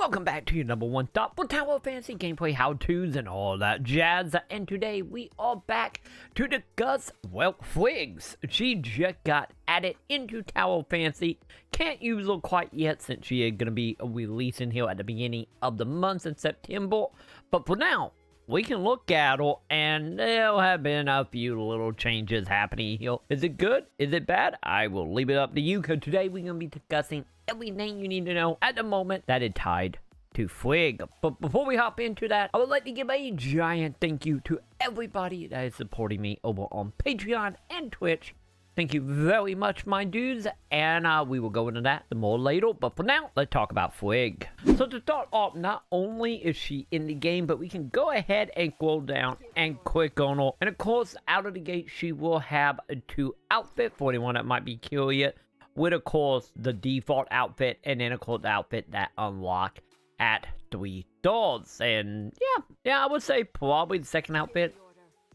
welcome back to your number one stop for Tower Fantasy gameplay how-tos and all that jazz. And today we are back to discuss, well, FRIGG. She just got added into Tower Fantasy. Can't use her quite yet since she is going to be releasing here at the beginning of the month in September. But for now, we can look at her, and there have been a few little changes happening here. Is it good? Is it bad? I will leave it up to you, because today we're going to be discussing everything you need to know at the moment that is tied to FRIGG. But before we hop into that, I would like to give a giant thank you to everybody that is supporting me over on Patreon and Twitch. Thank you very much, my dudes, and we will go into that more later. But for now, let's talk about FRIGG. So to start off, not only is she in the game, but we can go ahead and scroll down and click on her. And of course, out of the gate, she will have two outfits for anyone that might be curious. With, of course, the default outfit, and then, of course, the outfit that unlock at 3 stars. And yeah, I would say probably the second outfit.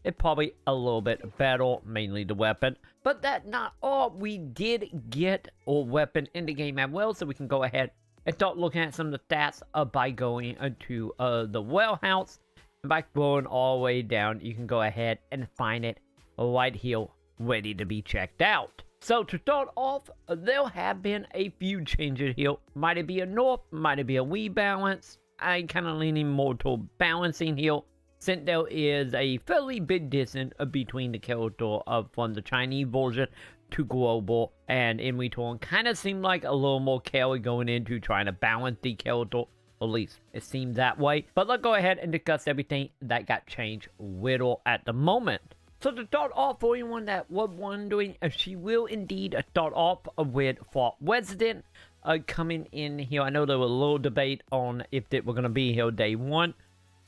It's probably a little bit better, mainly the weapon. But that's not all. We did get a weapon in the game as well, so we can go ahead and start looking at some of the stats by going into the warehouse. And by scrolling all the way down, you can go ahead and find it right here, ready to be checked out. So to start off, there have been a few changes here. Might it be a nerf, might it be a rebalance? I'm kind of leaning more toward balancing here, since there is a fairly big distance between the character from the Chinese version to global, and in return kind of seemed like a little more carry going into trying to balance the character. At least it seemed that way. But let's go ahead and discuss everything that got changed with her at the moment. So to start off, for anyone that was wondering, she will indeed start off with FRIGG Resident coming in here. I know there was a little debate on if they were going to be here day one,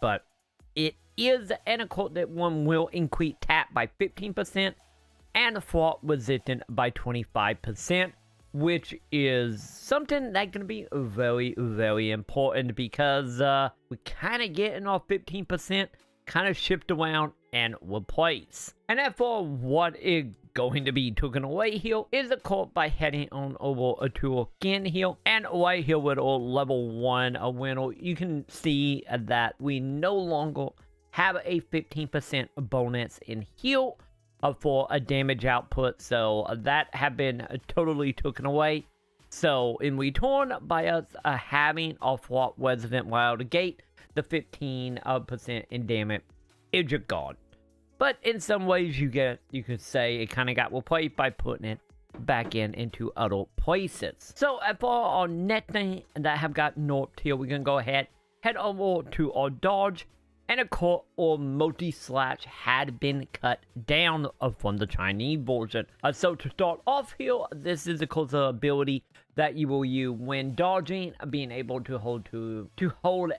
but it is an occult that one will increase tap by 15% and FRIGG Resistant by 25%, which is something that's going to be very, very important, because we kind of getting our 15% kind of shipped around and replace. And therefore, what is going to be taken away here is a code by heading on over to again here, and right here with our level 1 winner, you can see that we no longer have a 15% bonus in heal for a damage output, so that have been totally taken away. So in return, by us having our FRIGG Resident right out of the gate, the 15% in damage is just gone. But in some ways, you could say it kind of got replaced by putting it back into other places. So for our next thing that have got nerfed here, we're gonna go ahead, head over to our dodge, and of course our multi-slash had been cut down from the Chinese version. So to start off here, this is of course the ability that you will use when dodging, being able to hold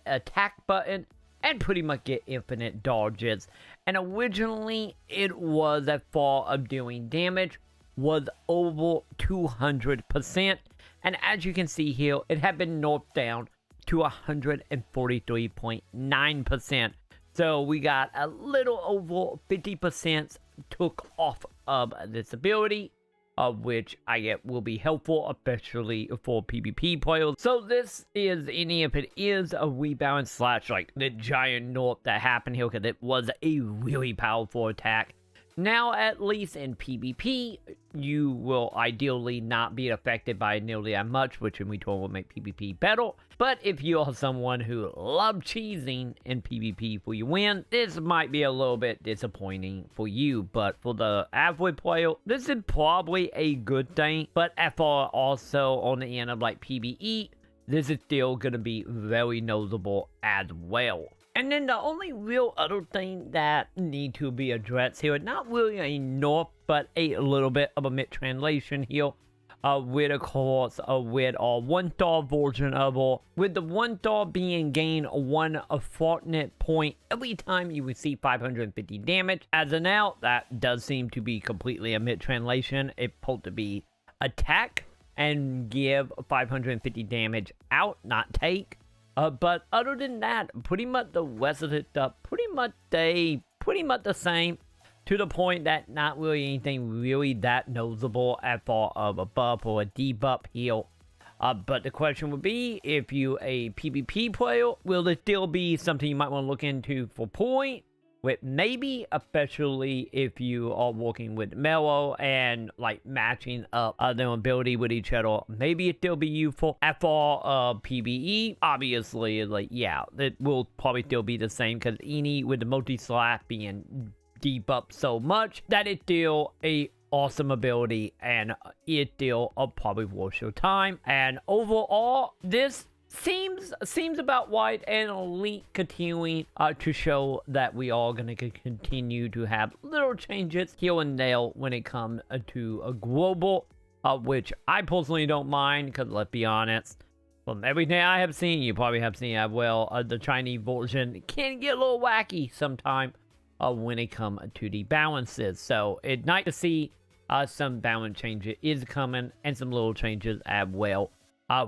attack button and pretty much get infinite dodges. And originally it was a fall of doing damage was over 200%, and as you can see here, it had been nerfed down to 143.9%. So we got a little over 50% took off of this ability, which I get will be helpful, especially for PvP players. So this is, any if it is a rebalance slash like the giant nerf that happened here, because it was a really powerful attack. Now, at least in PvP, you will ideally not be affected by nearly that much, which in return will make PvP better. But if you are someone who loves cheesing in PvP for your win, this might be a little bit disappointing for you. But for the average player, this is probably a good thing. But for also on the end of like PvE, this is still going to be very noticeable as well. And then the only real other thing that need to be addressed here, not really a nerf, but a little bit of a mid-translation here, with of course, with our 1-star version of it, with the 1-star being gained 1 fortnite point every time you receive 550 damage. As of now, that does seem to be completely a mid-translation. It's supposed to be attack and give 550 damage out, not take. But other than that, pretty much the rest of it stuff, pretty much the same, to the point that not really anything really that noticeable as far of a buff or a debuff here But the question would be, if you a PvP player, will it still be something you might want to look into for point? With maybe, especially if you are working with Mellow and like matching up their ability with each other, maybe it still be useful. For PvE, obviously, like, yeah, it will probably still be the same, because Eni with the multi-slap being debuffed so much that it's still a awesome ability, and it still probably worth your time. And overall, this seems about right, and Elite continuing to show that we are going to continue to have little changes here and there when it comes to a global, which I personally don't mind, because let's be honest, from everything I have seen, you probably have seen as well, the Chinese version can get a little wacky sometime when it comes to the balances. So it's nice to see some balance changes is coming, and some little changes as well,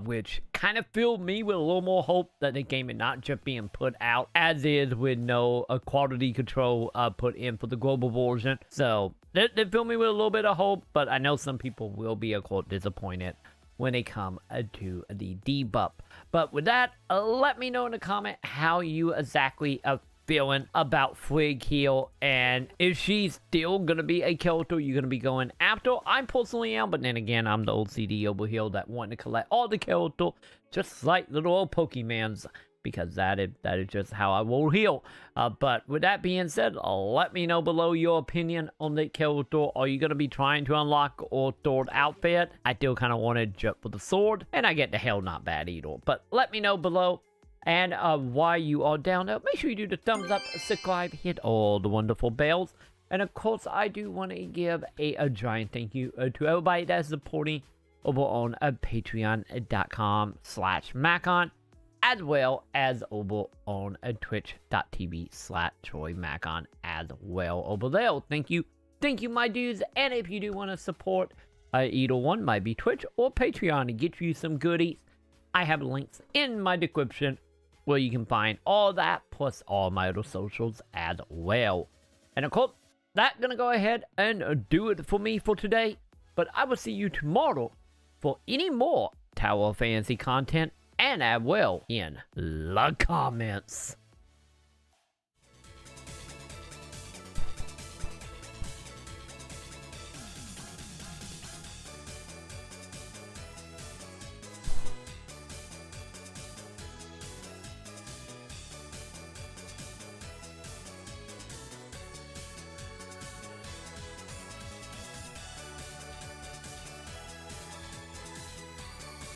which kind of filled me with a little more hope that the game is not just being put out as is, with no quality control put in for the global version. So they filled me with a little bit of hope, but I know some people will be of course disappointed when they come to the debuff. But with that, let me know in the comment how you exactly feeling about FRIGG here, and if she's still gonna be a character you're gonna be going after. I personally am, but then again, I'm the OCD over here that want to collect all the characters, just like little old Pokemans, because that is just how I will heal. But with that being said, let me know below your opinion on the character. Are you gonna be trying to unlock or sword outfit? I still kind of want to jump with the sword, and I get the hell not bad either. But let me know below. And while you are down there, make sure you do the thumbs up, subscribe, hit all the wonderful bells. And of course, I do want to give a giant thank you to everybody that's supporting over on patreon.com/Maconn, as well as over on twitch.tv/TroyMaconn as well over there. Thank you, my dudes. And if you do want to support either one, might be Twitch or Patreon, to get you some goodies, I have links in my description where you can find all that, plus all my other socials as well. And of course, that's gonna go ahead and do it for me for today. But I will see you tomorrow for any more Tower of Fantasy content, and as well in the comments.